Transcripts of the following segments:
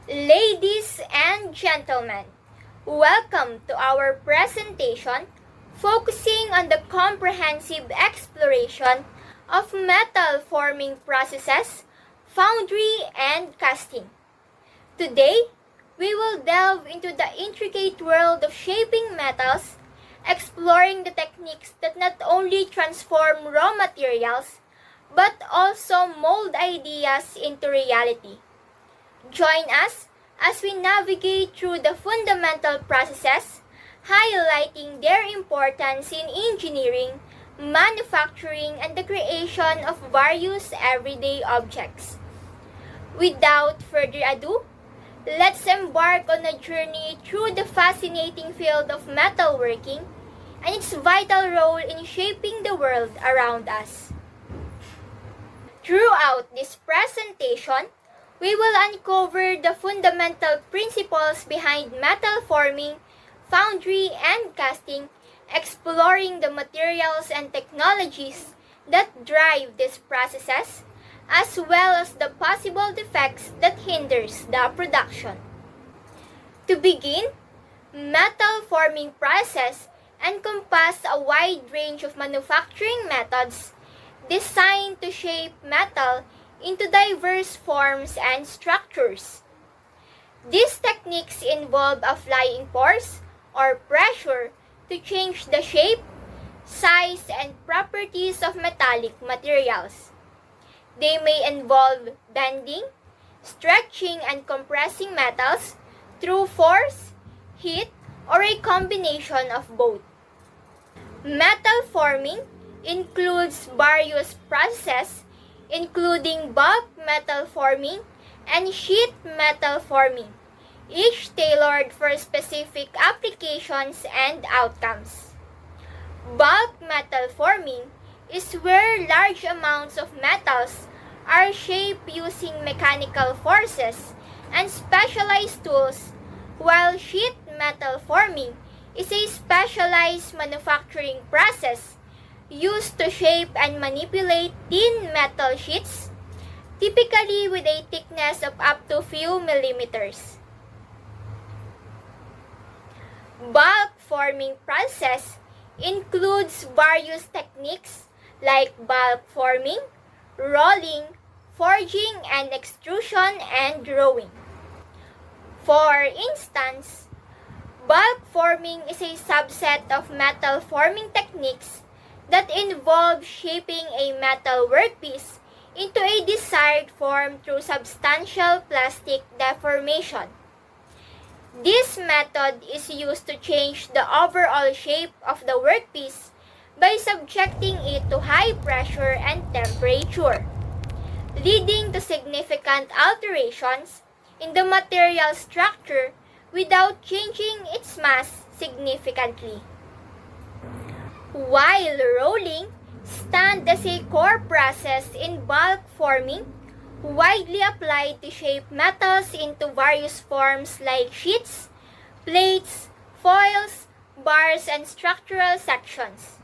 Ladies and gentlemen, welcome to our presentation focusing on the comprehensive exploration of metal forming processes, foundry, and casting. Today, we will delve into the intricate world of shaping metals, exploring the techniques that not only transform raw materials but also mold ideas into reality. Join us as we navigate through the fundamental processes, highlighting their importance in engineering, manufacturing, and the creation of various everyday objects. Without further ado, let's embark on a journey through the fascinating field of metalworking and its vital role in shaping the world around us. Throughout this presentation, we will uncover the fundamental principles behind metal forming, foundry, and casting, exploring the materials and technologies that drive these processes, as well as the possible defects that hinders the production. To begin, metal forming processes encompass a wide range of manufacturing methods designed to shape metal into diverse forms and structures. These techniques involve applying force or pressure to change the shape, size, and properties of metallic materials. They may involve bending, stretching, and compressing metals through force, heat, or a combination of both. Metal forming includes various processes including bulk metal forming and sheet metal forming, each tailored for specific applications and outcomes. Bulk metal forming is where large amounts of metals are shaped using mechanical forces and specialized tools, while sheet metal forming is a specialized manufacturing process used to shape and manipulate thin metal sheets, typically with a thickness of up to few millimeters. Bulk forming process includes various techniques like bulk forming, rolling, forging, and extrusion and drawing. For instance, bulk forming is a subset of metal forming techniques that involve shaping a metal workpiece into a desired form through substantial plastic deformation. This method is used to change the overall shape of the workpiece by subjecting it to high pressure and temperature, leading to significant alterations in the material structure without changing its mass significantly. While rolling stands as a core process in bulk forming, widely applied to shape metals into various forms like sheets, plates, foils, bars, and structural sections.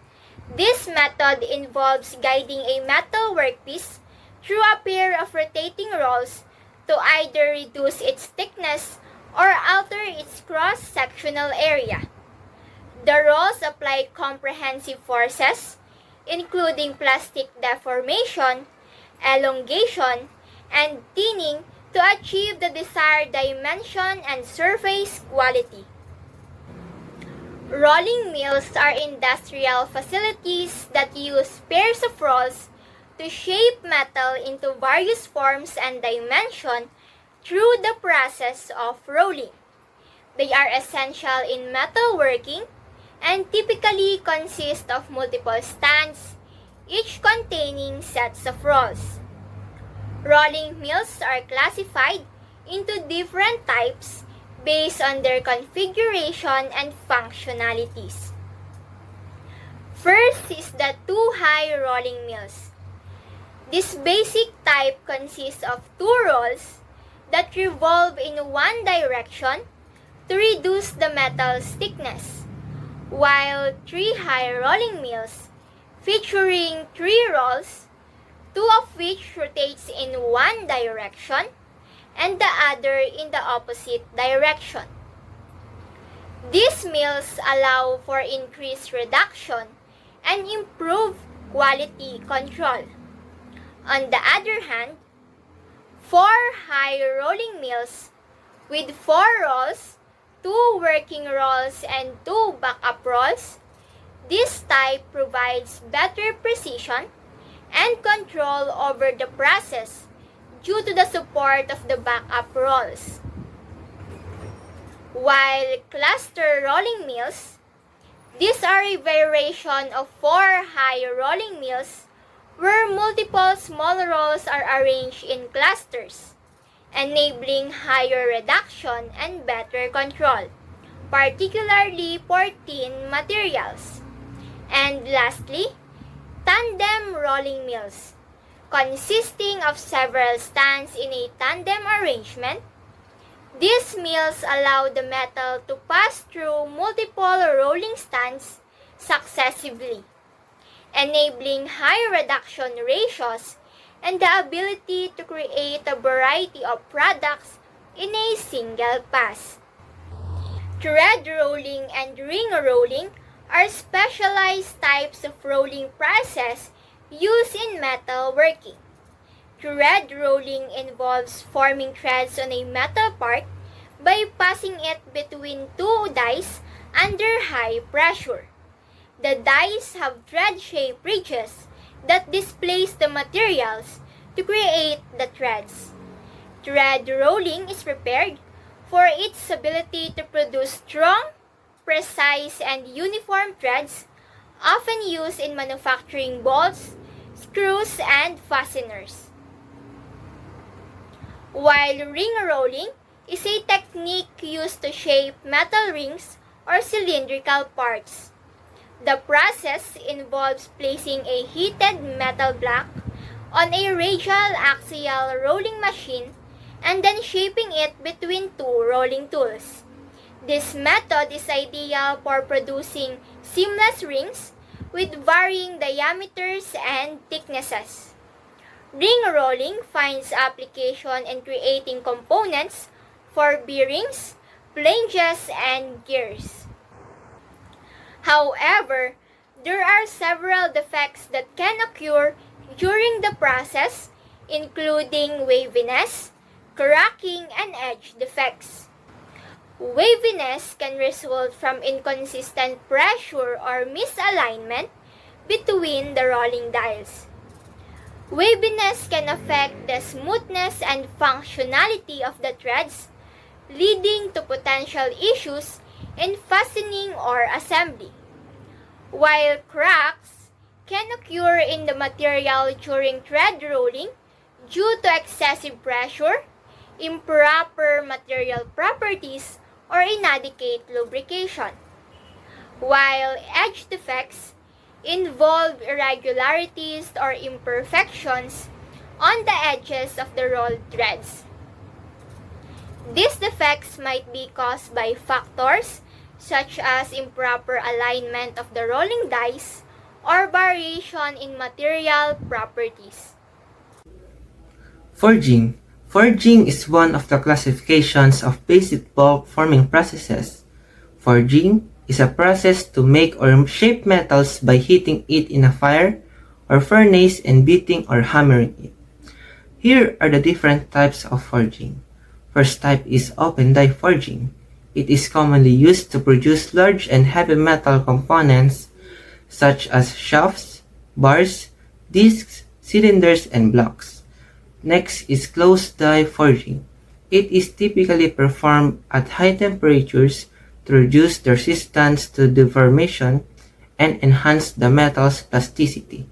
This method involves guiding a metal workpiece through a pair of rotating rolls to either reduce its thickness or alter its cross-sectional area. The rolls apply comprehensive forces, including plastic deformation, elongation, and thinning to achieve the desired dimension and surface quality. Rolling mills are industrial facilities that use pairs of rolls to shape metal into various forms and dimensions through the process of rolling. They are essential in metalworking and typically consist of multiple stands, each containing sets of rolls. Rolling mills are classified into different types based on their configuration and functionalities. First is the two-high rolling mills. This basic type consists of two rolls that revolve in one direction to reduce the metal's thickness, while three-high rolling mills, featuring three rolls, two of which rotates in one direction, and the other in the opposite direction. These mills allow for increased reduction and improved quality control. On the other hand, 4 high rolling mills with 4 rolls, 2 working rolls and 2 backup rolls, this type provides better precision and control over the process due to the support of the backup rolls. While cluster rolling mills, these are a variation of 4 high rolling mills where multiple small rolls are arranged in clusters, enabling higher reduction and better control, particularly for thin materials. And lastly, tandem rolling mills, consisting of several stands in a tandem arrangement. These mills allow the metal to pass through multiple rolling stands successively, enabling high reduction ratios and the ability to create a variety of products in a single pass. Thread rolling and ring rolling are specialized types of rolling process used in metal working. Thread rolling involves forming threads on a metal part by passing it between 2 dies under high pressure. The dies have thread-shaped ridges that displace the materials to create the threads. Thread rolling is prepared for its ability to produce strong, precise, and uniform threads, often used in manufacturing bolts, screws, and fasteners. While ring rolling is a technique used to shape metal rings or cylindrical parts. The process involves placing a heated metal block on a radial axial rolling machine and then shaping it between 2 rolling tools. This method is ideal for producing seamless rings with varying diameters and thicknesses. Ring rolling finds application in creating components for bearings, flanges, and gears. However, there are several defects that can occur during the process, including waviness, cracking, and edge defects. Waviness can result from inconsistent pressure or misalignment between the rolling dials. Waviness can affect the smoothness and functionality of the threads, leading to potential issues in fastening or assembly. While cracks can occur in the material during thread rolling due to excessive pressure, improper material properties, or inadequate lubrication. While edge defects involve irregularities or imperfections on the edges of the rolled threads. These defects might be caused by factors such as improper alignment of the rolling dies or variation in material properties. Forging. Forging is one of the classifications of basic bulk forming processes. Forging is a process to make or shape metals by heating it in a fire or furnace and beating or hammering it. Here are the different types of forging. First type is open die forging. It is commonly used to produce large and heavy metal components such as shafts, bars, discs, cylinders, and blocks. Next is closed die forging. It is typically performed at high temperatures to reduce the resistance to deformation and enhance the metal's plasticity.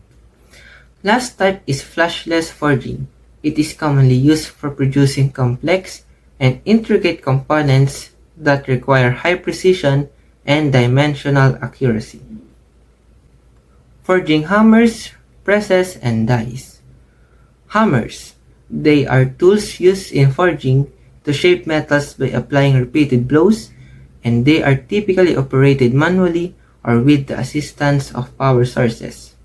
Last type is flashless forging. It is commonly used for producing complex and intricate components that require high precision and dimensional accuracy. Forging hammers, presses, and dies. Hammers. They are tools used in forging to shape metals by applying repeated blows, and they are typically operated manually or with the assistance of power sources.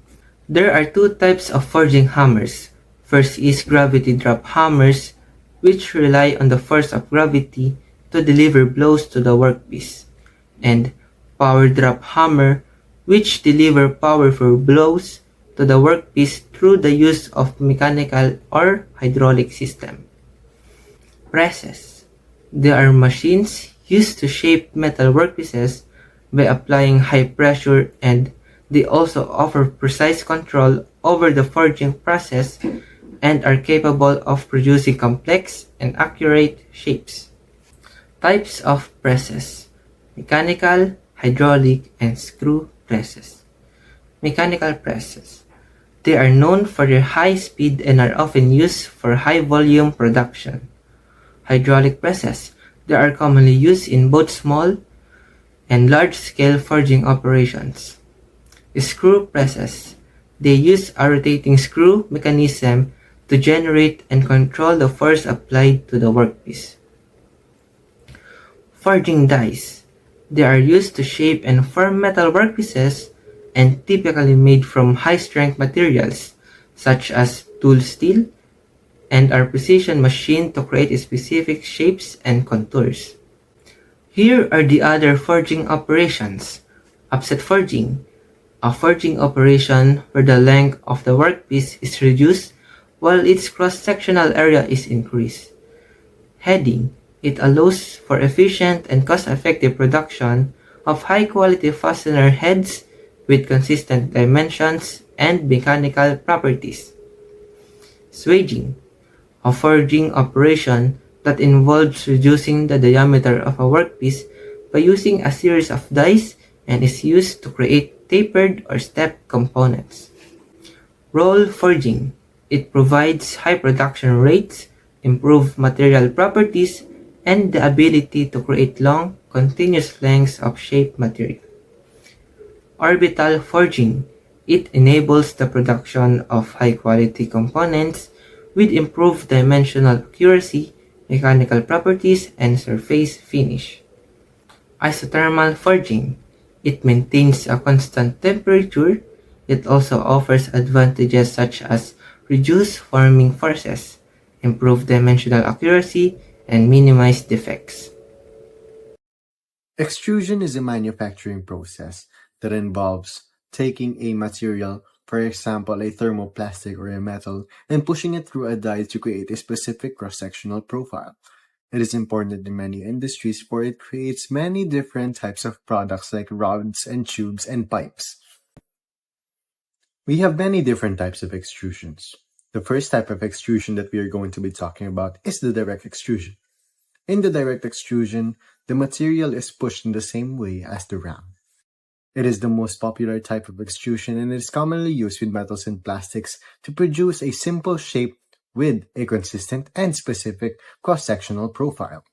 There are 2 types of forging hammers. First is gravity drop hammers. which rely on the force of gravity to deliver blows to the workpiece, and power drop hammer, which deliver powerful blows to the workpiece through the use of mechanical or hydraulic system. Presses. They are machines used to shape metal workpieces by applying high pressure, and they also offer precise control over the forging process and are capable of producing complex and accurate shapes. Types of presses: mechanical, hydraulic, and screw presses. Mechanical presses. They are known for their high speed and are often used for high volume production. Hydraulic presses. They are commonly used in both small and large-scale forging operations. Screw presses. They use a rotating screw mechanism to generate and control the force applied to the workpiece. Forging dies. They are used to shape and form metal workpieces and typically made from high-strength materials such as tool steel and are precision machined to create specific shapes and contours. Here are the other forging operations. Offset forging, a forging operation where the length of the workpiece is reduced while its cross-sectional area is increased. Heading, it allows for efficient and cost-effective production of high-quality fastener heads with consistent dimensions and mechanical properties. Swaging, a forging operation that involves reducing the diameter of a workpiece by using a series of dies and is used to create tapered or stepped components. Roll forging. It provides high production rates, improved material properties, and the ability to create long, continuous lengths of shaped material. Orbital forging. It enables the production of high-quality components with improved dimensional accuracy, mechanical properties, and surface finish. Isothermal forging. It maintains a constant temperature. It also offers advantages such as reduced forming forces, improved dimensional accuracy, and minimized defects. Extrusion is a manufacturing process that involves taking a material, for example a thermoplastic or a metal, and pushing it through a die to create a specific cross-sectional profile. It is important in many industries for it creates many different types of products like rods and tubes and pipes. We have many different types of extrusions. The first type of extrusion that we are going to be talking about is the direct extrusion. In the direct extrusion, the material is pushed in the same way as the ram. It is the most popular type of extrusion and is commonly used with metals and plastics to produce a simple shape with a consistent and specific cross-sectional profile.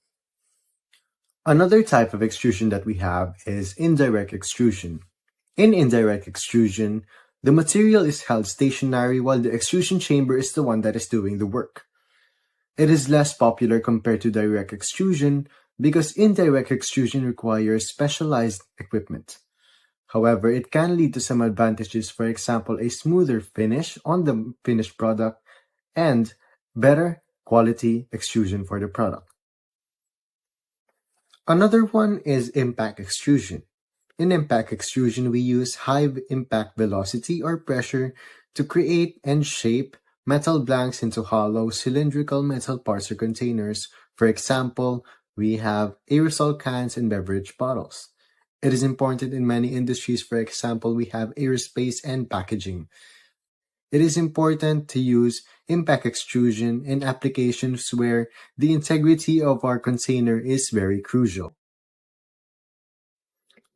Another type of extrusion that we have is indirect extrusion. In indirect extrusion, the material is held stationary while the extrusion chamber is the one that is doing the work. It is less popular compared to direct extrusion because indirect extrusion requires specialized equipment. However, it can lead to some advantages, for example, a smoother finish on the finished product and better quality extrusion for the product. Another one is impact extrusion. In impact extrusion, we use high impact velocity or pressure to create and shape metal blanks into hollow cylindrical metal parts or containers. For example, we have aerosol cans and beverage bottles. It is important in many industries. For example, we have aerospace and packaging. It is important to use impact extrusion in applications where the integrity of our container is very crucial.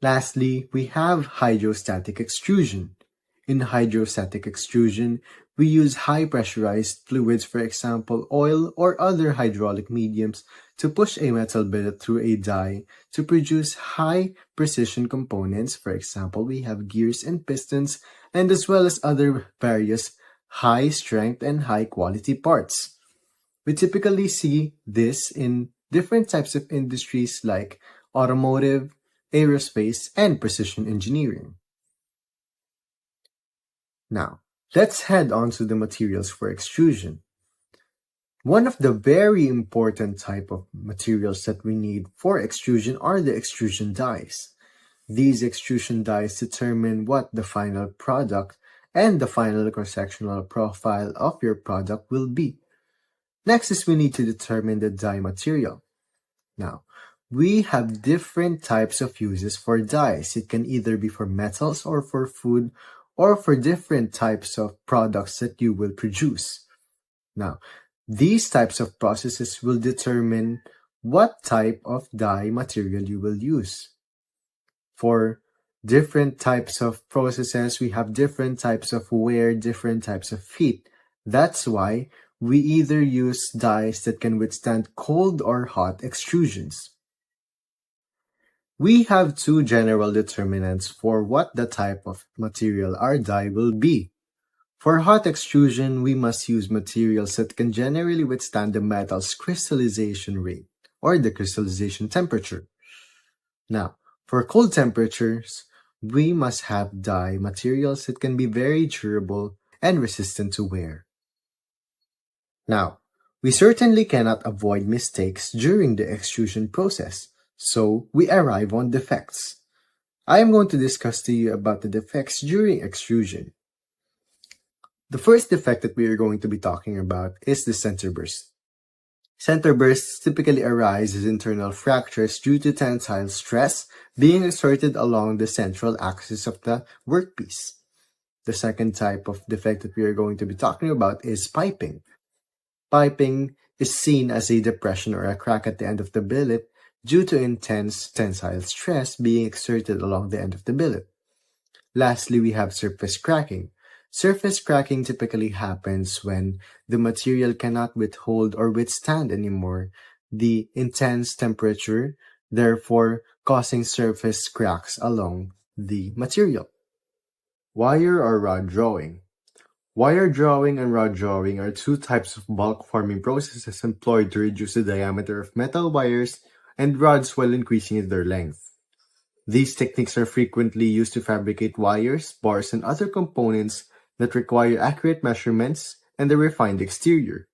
Lastly, we have hydrostatic extrusion. In hydrostatic extrusion, we use high pressurized fluids, for example oil or other hydraulic mediums, to push a metal billet through a die to produce high precision components. For example, we have gears and pistons, and as well as other various high strength and high quality parts. We typically see this in different types of industries like automotive, aerospace, and precision engineering. Now, let's head on to the materials for extrusion. One of the very important type of materials that we need for extrusion are the extrusion dies. These extrusion dies determine what the final product and the final cross-sectional profile of your product will be. Next is we need to determine the die material. Now, we have different types of uses for dyes. It can either be for metals or for food or for different types of products that you will produce. Now, these types of processes will determine what type of dye material you will use. For different types of processes, we have different types of wear, different types of heat. That's why we either use dyes that can withstand cold or hot extrusions. We have two general determinants for what the type of material our dye will be. For hot extrusion, we must use materials that can generally withstand the metal's crystallization rate, or the crystallization temperature. Now, for cold temperatures, we must have dye materials that can be very durable and resistant to wear. Now, we certainly cannot avoid mistakes during the extrusion process, so we arrive on defects. I am going to discuss to you about the defects during extrusion. The first defect that we are going to be talking about is the center burst. Center bursts typically arise as internal fractures due to tensile stress being exerted along the central axis of the workpiece. The second type of defect that we are going to be talking about is piping. Piping is seen as a depression or a crack at the end of the billet due to intense tensile stress being exerted along the end of the billet. Lastly, we have surface cracking. Surface cracking typically happens when the material cannot withhold or withstand anymore the intense temperature, therefore causing surface cracks along the material. Wire or rod drawing. Wire drawing and rod drawing are two types of bulk forming processes employed to reduce the diameter of metal wires and rods while increasing their length. These techniques are frequently used to fabricate wires, bars, and other components that require accurate measurements and a refined exterior.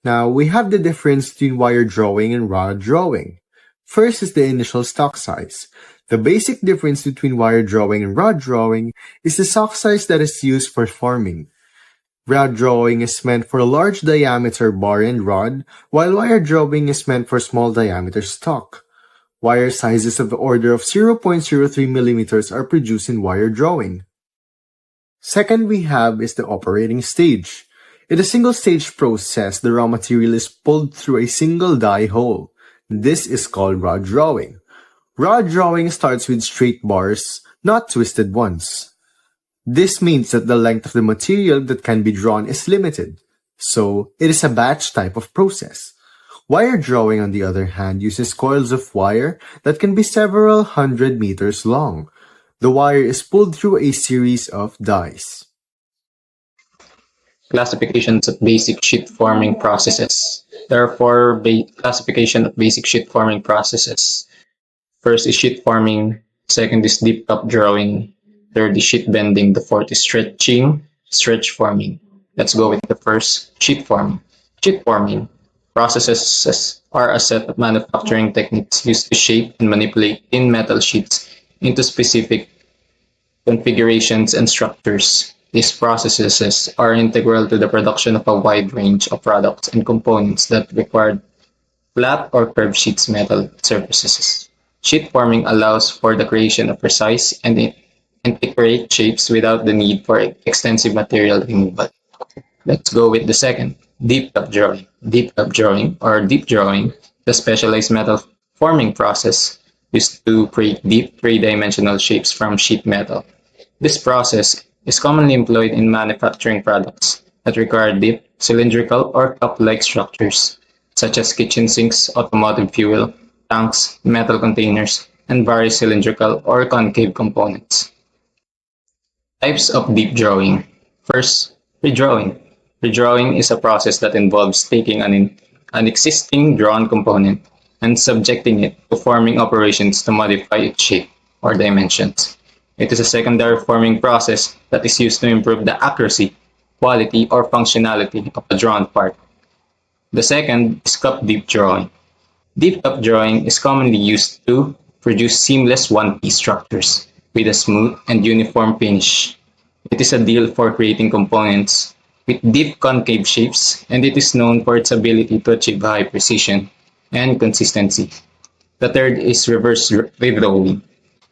Now, we have the difference between wire drawing and rod drawing. First is the initial stock size. The basic difference between wire drawing and rod drawing is the stock size that is used for forming. Rod drawing is meant for a large diameter bar and rod, while wire drawing is meant for small diameter stock. Wire sizes of the order of 0.03 millimeters are produced in wire drawing. Second we have is the operating stage. In a single-stage process, the raw material is pulled through a single die hole. This is called rod drawing. Rod drawing starts with straight bars, not twisted ones. This means that the length of the material that can be drawn is limited, so it is a batch type of process. Wire drawing, on the other hand, uses coils of wire that can be several hundred meters long. The wire is pulled through a series of dies. Classifications of basic sheet forming processes. There are four classifications of basic sheet forming processes. First is sheet forming, second is deep top drawing, third is sheet bending, the fourth is stretch forming. Let's go with the first, sheet forming. Sheet forming processes are a set of manufacturing techniques used to shape and manipulate thin metal sheets into specific configurations and structures. These processes are integral to the production of a wide range of products and components that require flat or curved sheets metal surfaces. Sheet forming allows for the creation of precise and intricate shapes without the need for extensive material removal. Let's go with the second, deep top drawing. Deep top drawing, or deep drawing, the specialized metal forming process used to create deep three-dimensional shapes from sheet metal. This process is commonly employed in manufacturing products that require deep, cylindrical, or cup-like structures, such as kitchen sinks, automotive fuel tanks, metal containers, and various cylindrical or concave components. Types of deep drawing. First, redrawing. Redrawing is a process that involves taking an existing drawn component and subjecting it to forming operations to modify its shape or dimensions. It is a secondary forming process that is used to improve the accuracy, quality, or functionality of a drawn part. The second is cup deep drawing. Deep cup drawing is commonly used to produce seamless one-piece structures with a smooth and uniform finish. It is ideal for creating components with deep concave shapes, and it is known for its ability to achieve high precision and consistency. The third is reverse redrawing.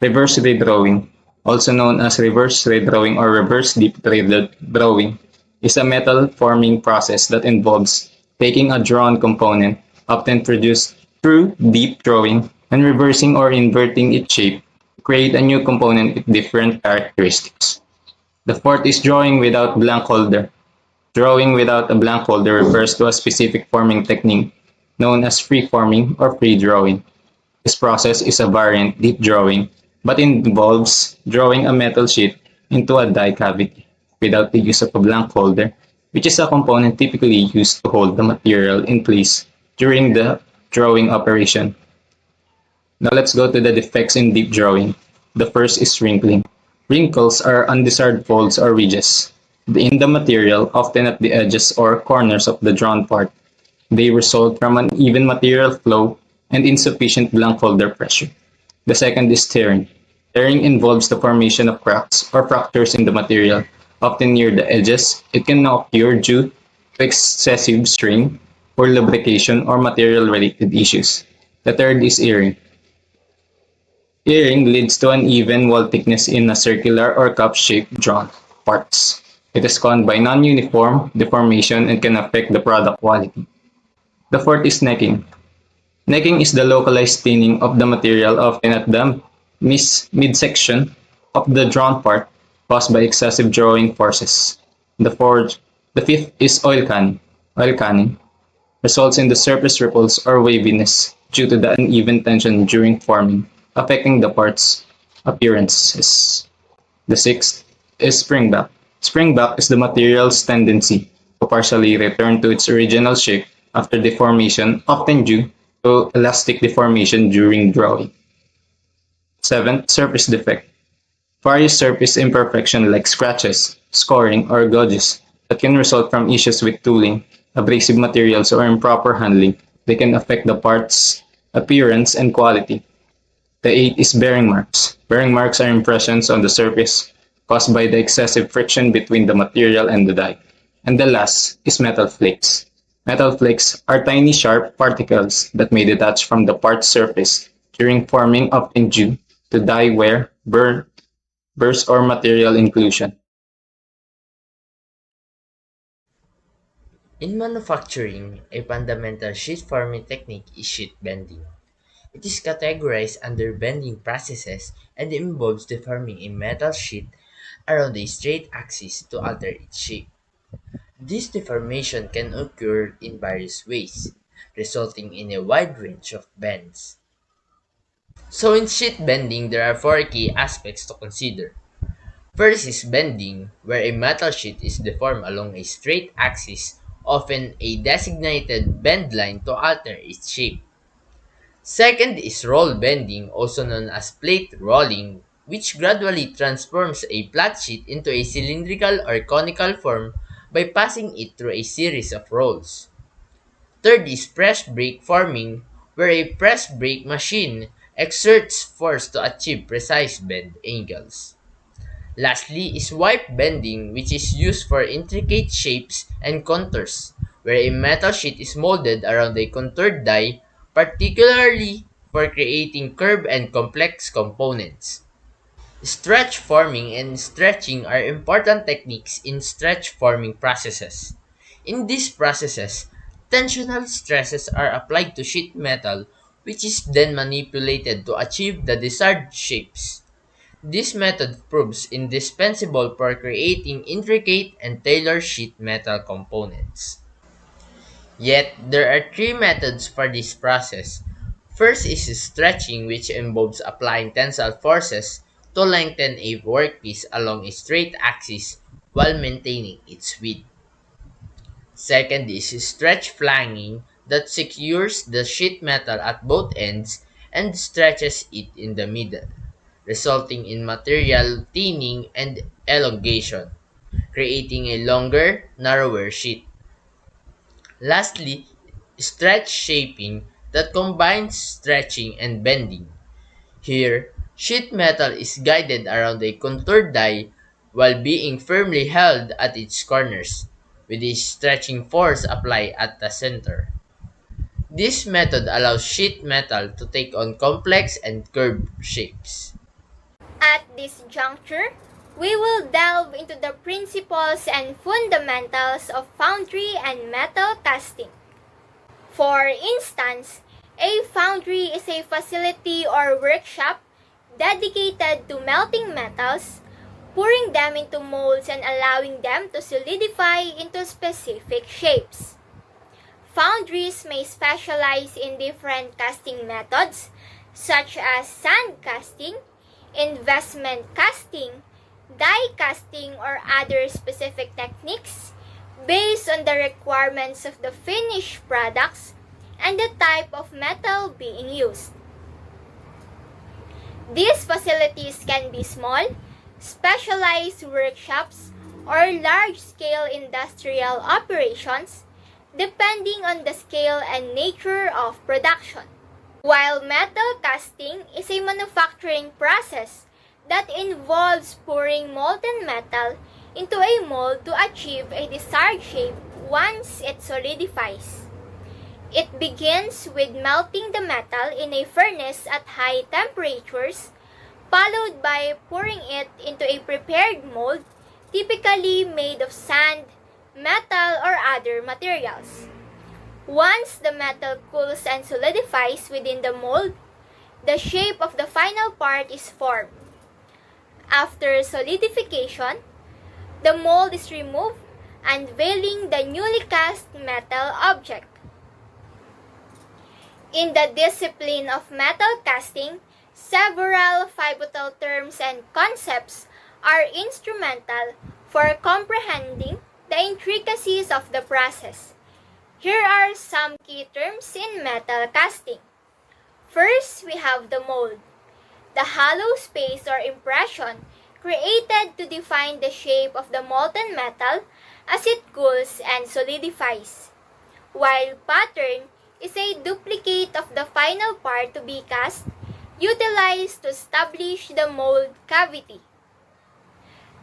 Reverse redrawing, also known as reverse redrawing or reverse deep redrawing, is a metal forming process that involves taking a drawn component, often produced through deep drawing, and reversing or inverting its shape to create a new component with different characteristics. The fourth is drawing without blank holder. Drawing without a blank holder refers to a specific forming technique known as free forming or free drawing. This process is a variant deep drawing, but involves drawing a metal sheet into a die cavity without the use of a blank holder, which is a component typically used to hold the material in place during the drawing operation. Now let's go to the defects in deep drawing. The first is wrinkling. Wrinkles are undesired folds or ridges in the material, often at the edges or corners of the drawn part. They result from uneven material flow and insufficient blank holder pressure. The second is tearing. Tearing involves the formation of cracks or fractures in the material, often near the edges. It can occur due to excessive strain, poor lubrication, or material-related issues. The third is earring. Earring leads to uneven wall thickness in a circular or cup-shaped drawn parts. It is caused by non-uniform deformation and can affect the product quality. The fourth is necking. Necking is the localized thinning of the material, often at the midsection of the drawn part, caused by excessive drawing forces. The fifth is oil canning. Oil canning results in the surface ripples or waviness due to the uneven tension during forming, affecting the part's appearances. The sixth is springback. Springback is the material's tendency to partially return to its original shape after deformation, often due to elastic deformation during drawing. Seventh, surface defect. Various surface imperfections like scratches, scoring, or gouges that can result from issues with tooling, abrasive materials, or improper handling. They can affect the part's appearance and quality. The eighth is bearing marks. Bearing marks are impressions on the surface caused by the excessive friction between the material and the die. And the last is metal flakes. Metal flakes are tiny sharp particles that may detach from the part's surface during forming, often due to die wear, burst, or material inclusion. In manufacturing, a fundamental sheet forming technique is sheet bending. It is categorized under bending processes and involves deforming a metal sheet around a straight axis to alter its shape. This deformation can occur in various ways, resulting in a wide range of bends. So in sheet bending, there are four key aspects to consider. First is bending, where a metal sheet is deformed along a straight axis, often a designated bend line to alter its shape. Second is roll bending, also known as plate rolling, which gradually transforms a flat sheet into a cylindrical or conical form by passing it through a series of rolls. Third is press brake forming, where a press brake machine exerts force to achieve precise bend angles. Lastly is wipe bending, which is used for intricate shapes and contours, where a metal sheet is molded around a contoured die, particularly for creating curved and complex components. Stretch forming and stretching are important techniques in stretch forming processes. In these processes, tensional stresses are applied to sheet metal, which is then manipulated to achieve the desired shapes. This method proves indispensable for creating intricate and tailored sheet metal components. Yet, there are three methods for this process. First is stretching, which involves applying tensile forces to lengthen a workpiece along a straight axis while maintaining its width. Second is stretch flanging, that secures the sheet metal at both ends and stretches it in the middle, resulting in material thinning and elongation, creating a longer, narrower sheet. Lastly stretch shaping that combines stretching and bending. Here, sheet metal is guided around a contoured die while being firmly held at its corners, with a stretching force applied at the center. This method allows sheet metal to take on complex and curved shapes. At this juncture, we will delve into the principles and fundamentals of foundry and metal casting. For instance, a foundry is a facility or workshop dedicated to melting metals, pouring them into molds and allowing them to solidify into specific shapes. Foundries may specialize in different casting methods such as sand casting, investment casting, die casting, or other specific techniques based on the requirements of the finished products and the type of metal being used. These facilities can be small, specialized workshops, or large-scale industrial operations depending on the scale and nature of production. While metal casting is a manufacturing process that involves pouring molten metal into a mold to achieve a desired shape once it solidifies. It begins with melting the metal in a furnace at high temperatures, followed by pouring it into a prepared mold, typically made of sand, metal, or other materials. Once the metal cools and solidifies within the mold, the shape of the final part is formed. After solidification, the mold is removed, unveiling the newly cast metal object. In the discipline of metal casting, several pivotal terms and concepts are instrumental for comprehending the intricacies of the process. Here are some key terms in metal casting. First, we have the mold, the hollow space or impression created to define the shape of the molten metal as it cools and solidifies, while pattern is a duplicate of the final part to be cast, utilized to establish the mold cavity.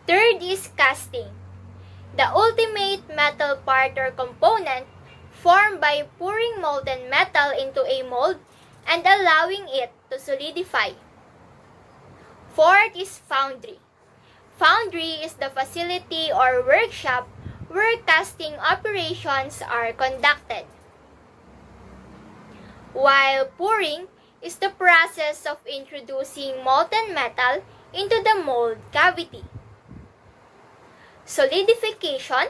Third is casting, the ultimate metal part or component formed by pouring molten metal into a mold and allowing it to solidify. Fourth is foundry. Foundry is the facility or workshop where casting operations are conducted, while pouring is the process of introducing molten metal into the mold cavity. Solidification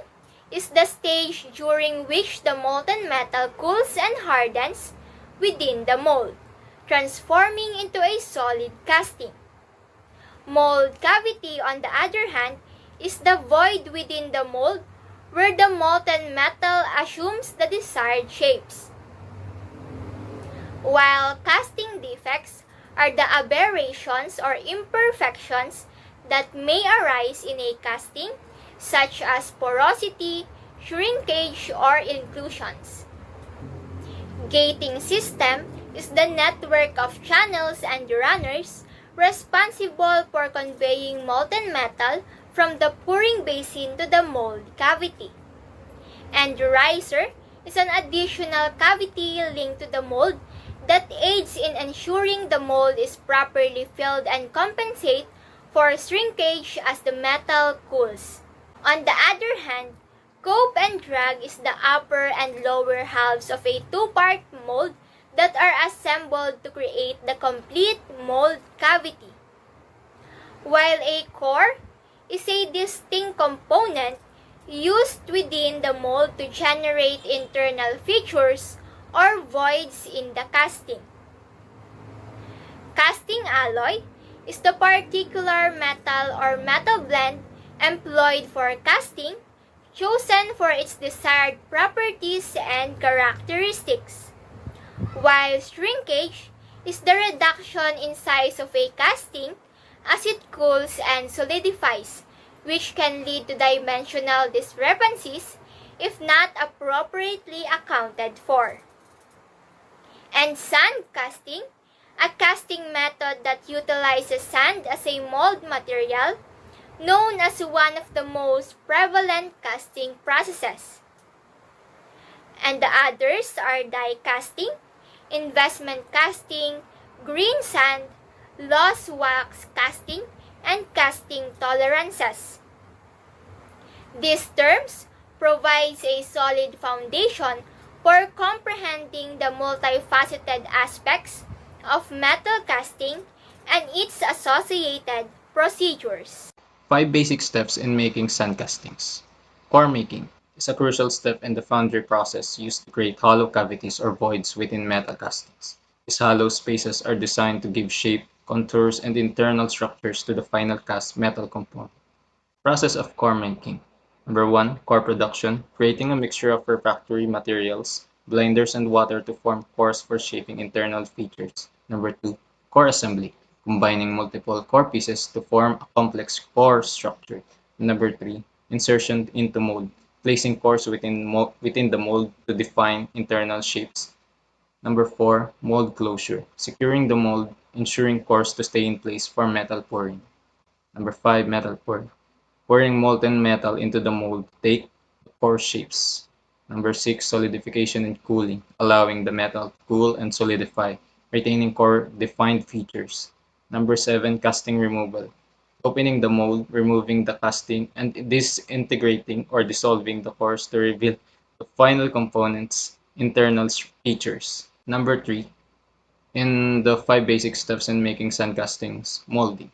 is the stage during which the molten metal cools and hardens within the mold, transforming into a solid casting. Mold cavity, on the other hand, is the void within the mold where the molten metal assumes the desired shapes. While casting defects are the aberrations or imperfections that may arise in a casting, such as porosity, shrinkage, or inclusions. Gating system is the network of channels and runners responsible for conveying molten metal from the pouring basin to the mold cavity. And riser is an additional cavity linked to the mold that aids in ensuring the mold is properly filled and compensate for shrinkage as the metal cools. On the other hand, cope and drag is the upper and lower halves of a two-part mold that are assembled to create the complete mold cavity. While a core is a distinct component used within the mold to generate internal features or voids in the casting. Casting alloy is the particular metal or metal blend employed for casting, chosen for its desired properties and characteristics. While shrinkage is the reduction in size of a casting as it cools and solidifies, which can lead to dimensional discrepancies if not appropriately accounted for. And sand casting, a casting method that utilizes sand as a mold material, known as one of the most prevalent casting processes. And the others are die casting, investment casting, green sand, lost wax casting, and casting tolerances. These terms provides a solid foundation for comprehending the multifaceted aspects of metal casting and its associated procedures. 5 basic steps in making sand castings. Core making is a crucial step in the foundry process used to create hollow cavities or voids within metal castings. These hollow spaces are designed to give shape, contours, and internal structures to the final cast metal component. Process of core making. Number 1, core production, creating a mixture of refractory materials, blinders, and water to form cores for shaping internal features. Number 2, core assembly, combining multiple core pieces to form a complex core structure. Number 3, insertion into mold, placing cores within the mold to define internal shapes. Number 4, mold closure, securing the mold, ensuring cores to stay in place for metal pouring. Number 5, metal pour, pouring molten metal into the mold to take the core shapes. Number 6, solidification and cooling, allowing the metal to cool and solidify, retaining core defined features. Number 7, casting removal, opening the mold, removing the casting, and disintegrating or dissolving the cores to reveal the final components' internal features. Number 3, in the 5 basic steps in making sand castings, molding.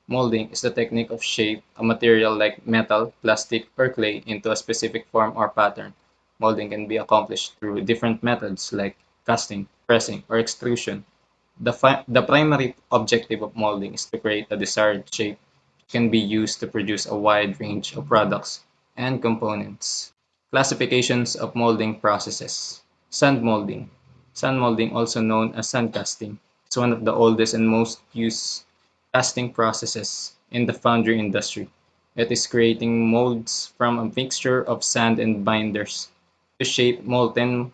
Molding is the technique of shape a material like metal, plastic, or clay into a specific form or pattern. Molding can be accomplished through different methods like casting, pressing, or extrusion. The primary objective of molding is to create a desired shape which can be used to produce a wide range of products and components. Classifications of molding processes. Sand molding. Sand molding, also known as sand casting, is one of the oldest and most used casting processes in the foundry industry. It is creating molds from a mixture of sand and binders to shape molten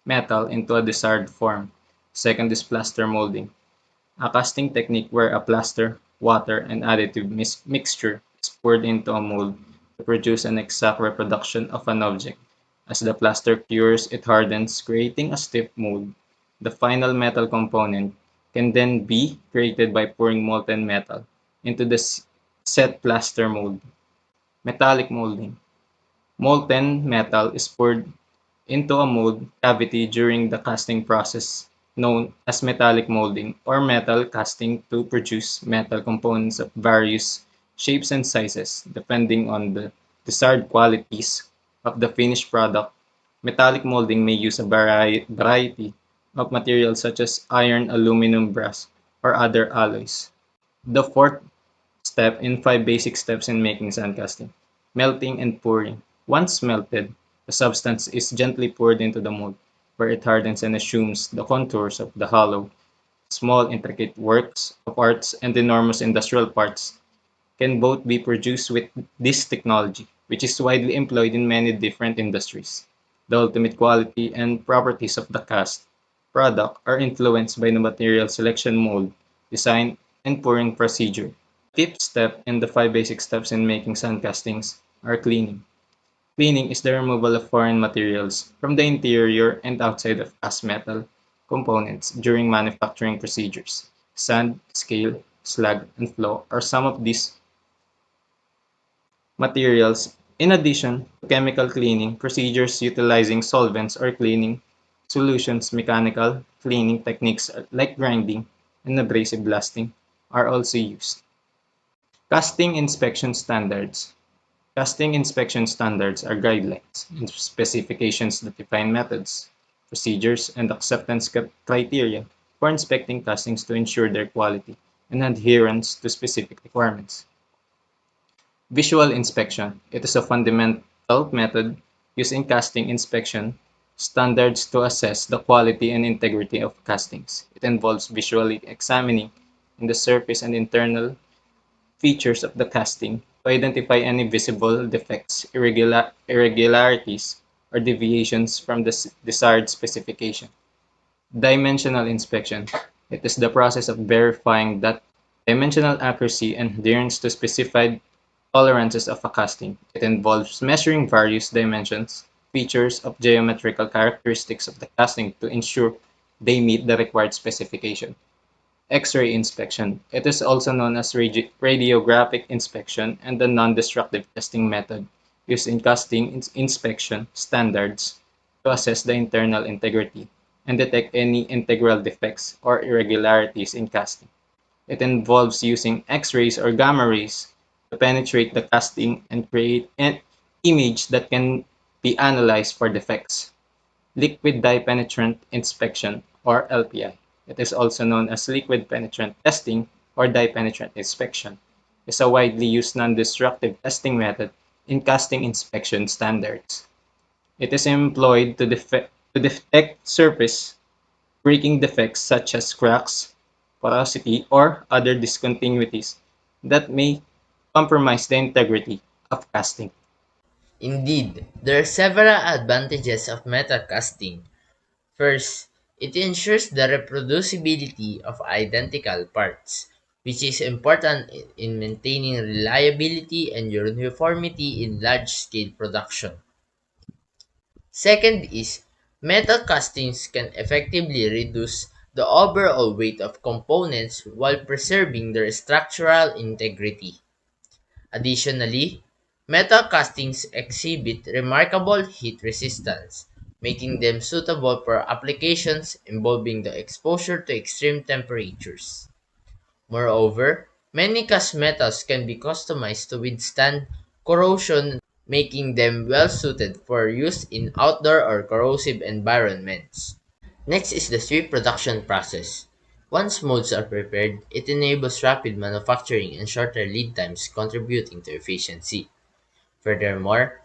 metal into a desired form. Second is plaster molding, a casting technique where a plaster, water, and additive mixture is poured into a mold to produce an exact reproduction of an object. As the plaster cures, it hardens, creating a stiff mold. The final metal component can then be created by pouring molten metal into the set plaster mold. Metallic molding. Molten metal is poured into a mold cavity during the casting process, known as metallic molding or metal casting, to produce metal components of various shapes and sizes depending on the desired qualities of the finished product. Metallic molding may use a variety of materials such as iron, aluminum, brass, or other alloys. The fourth step in 5 basic steps in making sandcasting: melting and pouring. Once melted, the substance is gently poured into the mold, where it hardens and assumes the contours of the hollow. Small, intricate works of arts and enormous industrial parts can both be produced with this technology, which is widely employed in many different industries. The ultimate quality and properties of the cast product are influenced by the material selection, mold, design, and pouring procedure. Fifth step in the 5 basic steps in making sand castings are cleaning. Cleaning is the removal of foreign materials from the interior and outside of cast metal components during manufacturing procedures. Sand, scale, slag, and flow are some of these materials. In addition to chemical cleaning procedures utilizing solvents or cleaning solutions, mechanical cleaning techniques like grinding and abrasive blasting are also used. Casting inspection standards. Casting inspection standards are guidelines and specifications that define methods, procedures, and acceptance criteria for inspecting castings to ensure their quality and adherence to specific requirements. Visual inspection. It is a fundamental method used in casting inspection standards to assess the quality and integrity of castings. It involves visually examining the surface and internal features of the casting to identify any visible defects, irregularities, or deviations from the desired specification. Dimensional inspection. It is the process of verifying that dimensional accuracy and adherence to specified tolerances of a casting. It involves measuring various dimensions, features of geometrical characteristics of the casting to ensure they meet the required specification. X-ray inspection. It is also known as radiographic inspection and the non-destructive testing method used in casting inspection standards to assess the internal integrity and detect any integral defects or irregularities in casting. It involves using X-rays or gamma rays to penetrate the casting and create an image that can be analyzed for defects. Liquid dye penetrant inspection or LPI. It is also known as liquid penetrant testing or dye penetrant inspection. Is a widely used non-destructive testing method in casting inspection standards. It is employed to detect surface breaking defects such as cracks, porosity, or other discontinuities that may compromise the integrity of casting. Indeed, there are several advantages of metal casting. First, it ensures the reproducibility of identical parts, which is important in maintaining reliability and uniformity in large-scale production. Second is, metal castings can effectively reduce the overall weight of components while preserving their structural integrity. Additionally, metal castings exhibit remarkable heat resistance, making them suitable for applications involving the exposure to extreme temperatures. Moreover, many cast metals can be customized to withstand corrosion, making them well suited for use in outdoor or corrosive environments. Next is the swift production process. Once molds are prepared, it enables rapid manufacturing and shorter lead times, contributing to efficiency. Furthermore,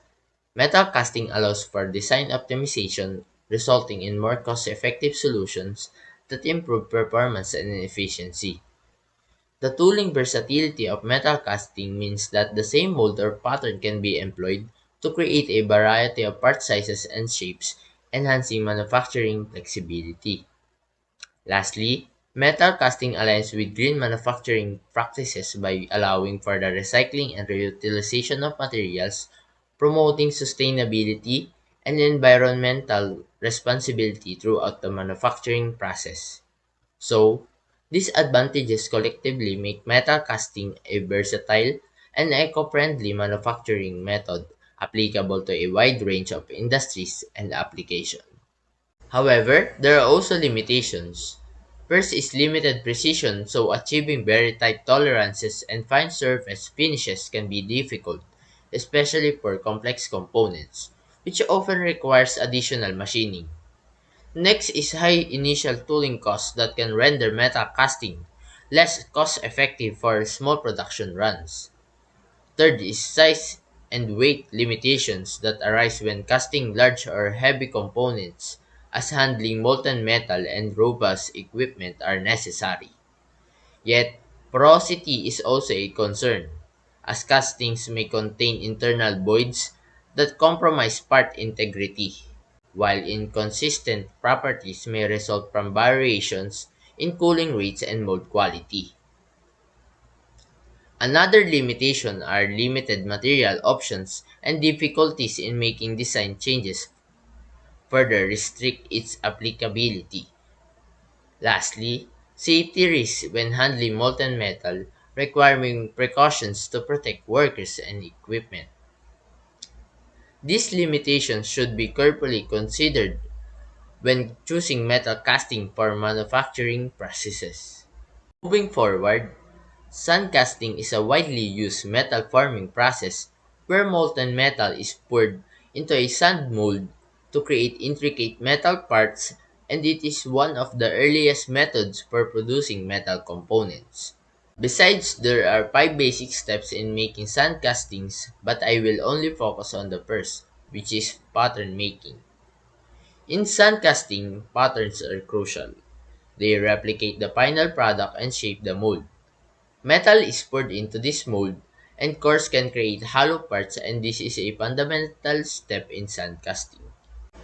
metal casting allows for design optimization, resulting in more cost-effective solutions that improve performance and efficiency. The tooling versatility of metal casting means that the same mold or pattern can be employed to create a variety of part sizes and shapes, enhancing manufacturing flexibility. Lastly, metal casting aligns with green manufacturing practices by allowing for the recycling and reutilization of materials, promoting sustainability and environmental responsibility throughout the manufacturing process. So, these advantages collectively make metal casting a versatile and eco-friendly manufacturing method applicable to a wide range of industries and applications. However, there are also limitations. First is limited precision, so achieving very tight tolerances and fine surface finishes can be difficult, especially for complex components, which often requires additional machining. Next is high initial tooling costs that can render metal casting less cost effective for small production runs. Third is size and weight limitations that arise when casting large or heavy components, as handling molten metal and robust equipment are necessary. Yet, porosity is also a concern, as castings may contain internal voids that compromise part integrity, while inconsistent properties may result from variations in cooling rates and mold quality. Another limitation are limited material options and difficulties in making design changes further restrict its applicability. Lastly, safety risks when handling molten metal, requiring precautions to protect workers and equipment. These limitations should be carefully considered when choosing metal casting for manufacturing processes. Moving forward, sand casting is a widely used metal forming process where molten metal is poured into a sand mold to create intricate metal parts, and it is one of the earliest methods for producing metal components. Besides, there are five basic steps in making sand castings, but I will only focus on the first, which is pattern making. In sand casting, patterns are crucial. They replicate the final product and shape the mold. Metal is poured into this mold, and cores can create hollow parts, and this is a fundamental step in sand casting.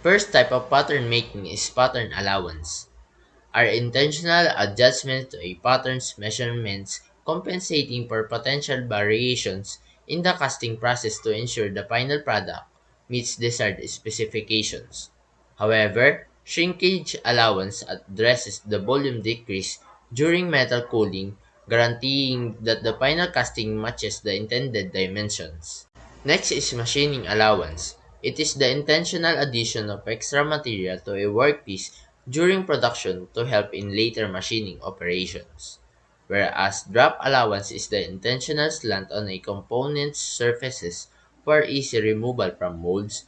First type of pattern making is pattern allowance. are intentional adjustments to a pattern's measurements compensating for potential variations in the casting process to ensure the final product meets desired specifications. However, shrinkage allowance addresses the volume decrease during metal cooling, guaranteeing that the final casting matches the intended dimensions. Next is machining allowance. It is the intentional addition of extra material to a workpiece during production to help in later machining operations. Whereas drop allowance is the intentional slant on a component's surfaces for easy removal from molds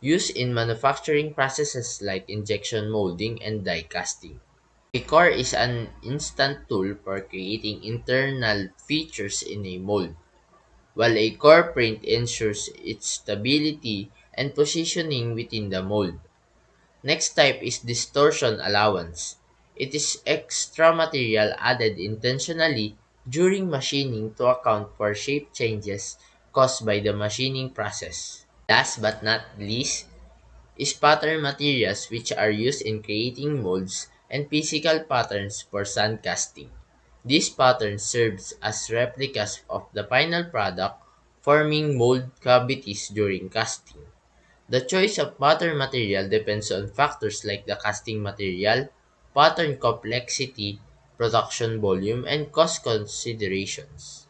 used in manufacturing processes like injection molding and die casting. A core is an instant tool for creating internal features in a mold, while a core print ensures its stability and positioning within the mold. Next type is distortion allowance. It is extra material added intentionally during machining to account for shape changes caused by the machining process. Last but not least is pattern materials, which are used in creating molds and physical patterns for sand casting. These patterns serves as replicas of the final product, forming mold cavities during casting. The choice of pattern material depends on factors like the casting material, pattern complexity, production volume, and cost considerations.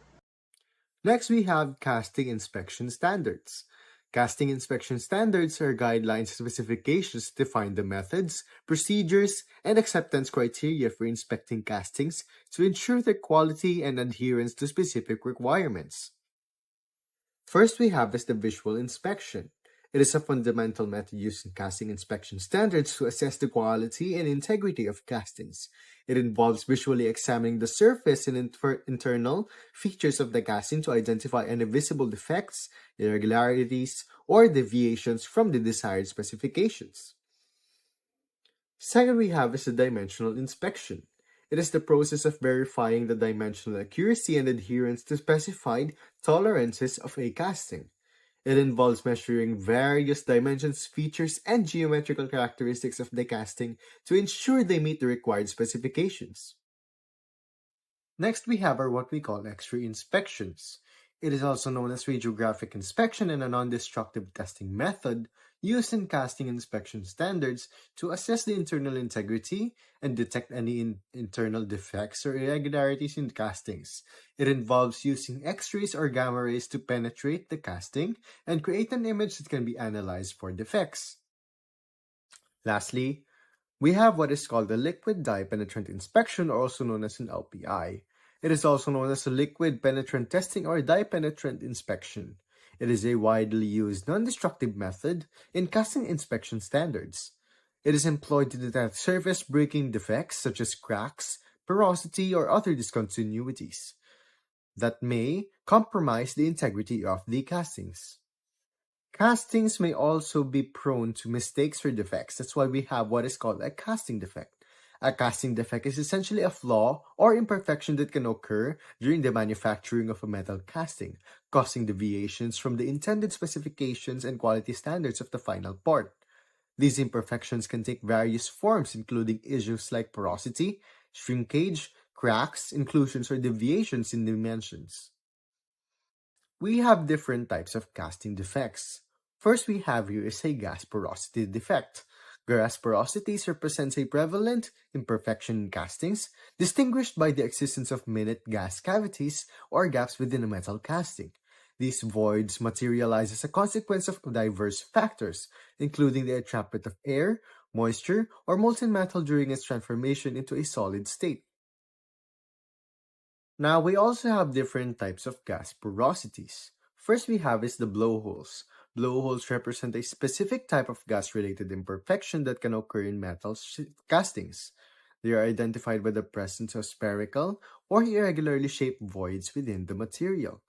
Next, we have casting inspection standards. Casting inspection standards are guidelines and specifications to define the methods, procedures, and acceptance criteria for inspecting castings to ensure their quality and adherence to specific requirements. First, we have is the visual inspection. It is a fundamental method used in casting inspection standards to assess the quality and integrity of castings. It involves visually examining the surface and internal features of the casting to identify any visible defects, irregularities, or deviations from the desired specifications. Second, we have is the dimensional inspection. It is the process of verifying the dimensional accuracy and adherence to specified tolerances of a casting. It involves measuring various dimensions, features, and geometrical characteristics of the casting to ensure they meet the required specifications. Next, we have our what we call X-ray inspections. It is also known as radiographic inspection and a non-destructive testing method used in casting inspection standards to assess the internal integrity and detect any internal defects or irregularities in castings. It involves using X-rays or gamma rays to penetrate the casting and create an image that can be analyzed for defects. Lastly, we have what is called the liquid dye penetrant inspection, or also known as an LPI. It is also known as a liquid penetrant testing or dye penetrant inspection. It is a widely used non-destructive method in casting inspection standards. It is employed to detect surface breaking defects such as cracks, porosity, or other discontinuities that may compromise the integrity of the castings. Castings may also be prone to mistakes or defects. That's why we have what is called a casting defect. A casting defect is essentially a flaw or imperfection that can occur during the manufacturing of a metal casting, causing deviations from the intended specifications and quality standards of the final part. These imperfections can take various forms, including issues like porosity, shrinkage, cracks, inclusions, or deviations in dimensions. We have different types of casting defects. First, we have here is a gas porosity defect. Gas porosities represents a prevalent imperfection in castings, distinguished by the existence of minute gas cavities or gaps within a metal casting. These voids materialize as a consequence of diverse factors, including the entrapment of air, moisture, or molten metal during its transformation into a solid state. Now, we also have different types of gas porosities. First, we have is the blowholes. Blowholes represent a specific type of gas-related imperfection that can occur in metal castings. They are identified by the presence of spherical or irregularly shaped voids within the material.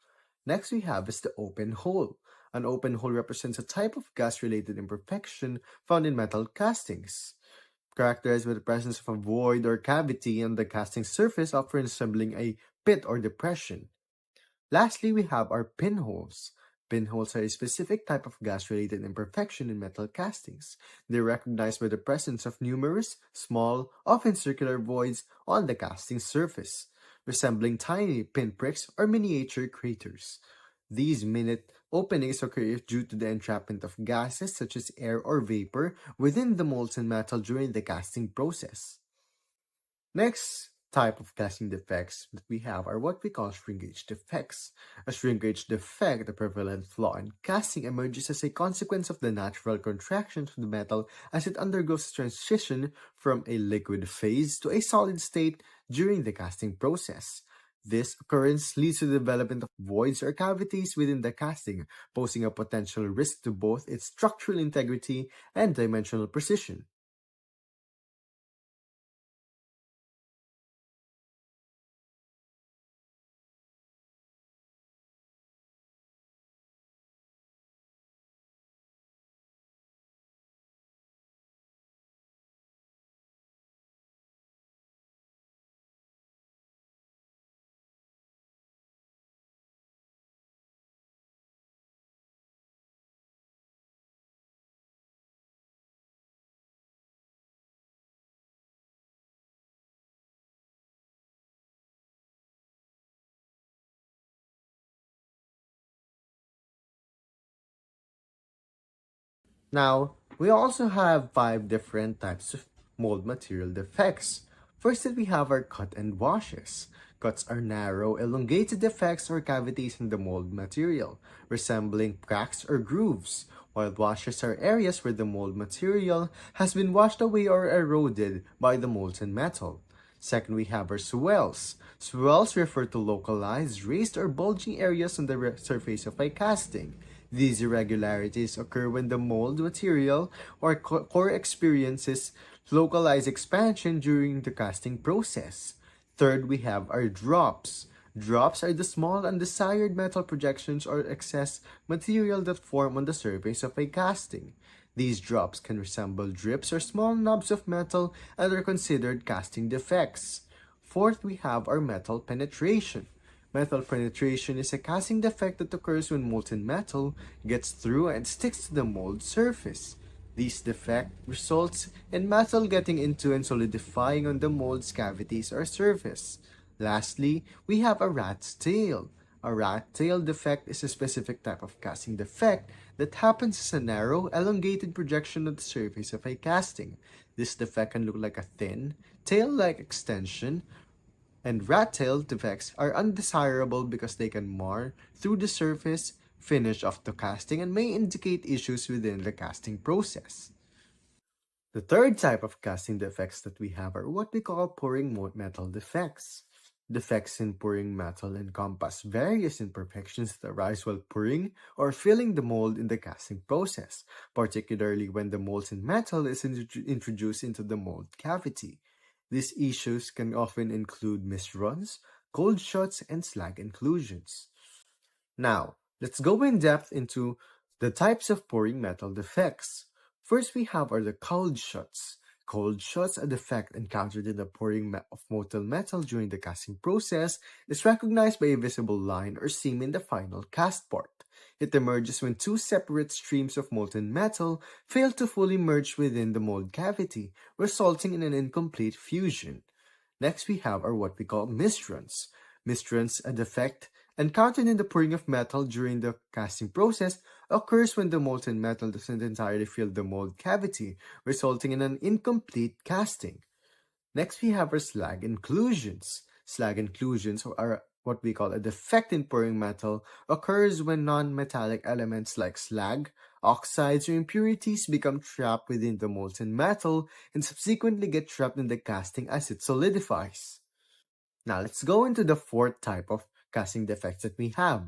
Next, we have is the open hole. An open hole represents a type of gas-related imperfection found in metal castings, characterized by the presence of a void or cavity on the casting surface, often resembling a pit or depression. Lastly, we have our pinholes. Pinholes are a specific type of gas-related imperfection in metal castings. They're recognized by the presence of numerous, small, often circular voids on the casting surface, resembling tiny pinpricks or miniature craters. These minute openings occur due to the entrapment of gases such as air or vapor within the molten metal during the casting process. Next type of casting defects that we have are what we call shrinkage defects. A shrinkage defect, a prevalent flaw in casting, emerges as a consequence of the natural contraction of the metal as it undergoes transition from a liquid phase to a solid state during the casting process. This occurrence leads to the development of voids or cavities within the casting, posing a potential risk to both its structural integrity and dimensional precision. Now, we also have five different types of mold material defects. First that we have our cut and washes. Cuts are narrow, elongated defects or cavities in the mold material, resembling cracks or grooves, while washes are areas where the mold material has been washed away or eroded by the molten metal. Second, we have our swells. Swells refer to localized, raised, or bulging areas on the surface of a casting. These irregularities occur when the mold material or core experiences localized expansion during the casting process. Third, we have our drops. Drops are the small undesired metal projections or excess material that form on the surface of a casting. These drops can resemble drips or small knobs of metal and are considered casting defects. Fourth, we have our metal penetration. Metal penetration is a casting defect that occurs when molten metal gets through and sticks to the mold surface. This defect results in metal getting into and solidifying on the mold's cavities or surface. Lastly, we have a rat's tail. A rat tail defect is a specific type of casting defect that happens as a narrow, elongated projection of the surface of a casting. This defect can look like a thin, tail-like extension, and rat tail defects are undesirable because they can mar through the surface finish of the casting and may indicate issues within the casting process. The third type of casting defects that we have are what we call pouring metal defects. Defects in pouring metal encompass various imperfections that arise while pouring or filling the mold in the casting process, particularly when the molten metal is introduced into the mold cavity. These issues can often include misruns, cold shots, and slag inclusions. Now, let's go in depth into the types of pouring metal defects. First, we have are the cold shots. Cold shots, a defect encountered in the pouring of molten metal during the casting process, is recognized by a visible line or seam in the final cast part. It emerges when two separate streams of molten metal fail to fully merge within the mold cavity, resulting in an incomplete fusion. Next, we have are what we call misruns. Misruns, a defect encountered in the pouring of metal during the casting process, occurs when the molten metal doesn't entirely fill the mold cavity, resulting in an incomplete casting. Next, we have our slag inclusions. Slag inclusions are what we call a defect in pouring metal occurs when non-metallic elements like slag, oxides, or impurities become trapped within the molten metal and subsequently get trapped in the casting as it solidifies. Now let's go into the fourth type of casting defects that we have.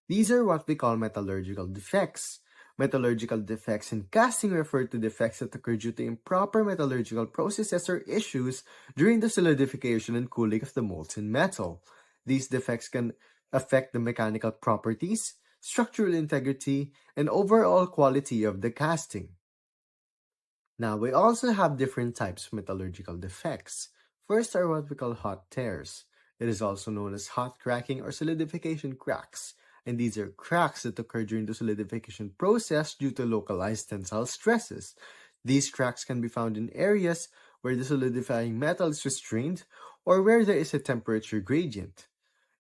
These are what we call metallurgical defects. Metallurgical defects in casting refer to defects that occur due to improper metallurgical processes or issues during the solidification and cooling of the molten metal. These defects can affect the mechanical properties, structural integrity, and overall quality of the casting. Now, we also have different types of metallurgical defects. First are what we call hot tears. It is also known as hot cracking or solidification cracks. and these are cracks that occur during the solidification process due to localized tensile stresses. These cracks can be found in areas where the solidifying metal is restrained or where there is a temperature gradient.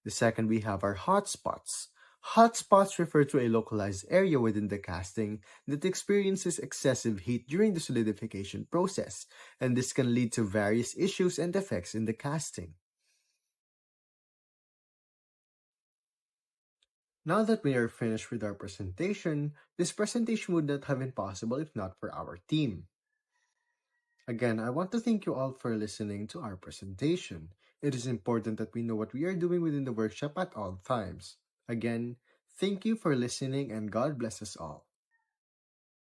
The second, we have our hotspots. Hotspots refer to a localized area within the casting that experiences excessive heat during the solidification process, and this can lead to various issues and effects in the casting. Now that we are finished with our presentation, this presentation would not have been possible if not for our team. Again, I want to thank you all for listening to our presentation. It is important that we know what we are doing within the workshop at all times. Again, thank you for listening and God bless us all.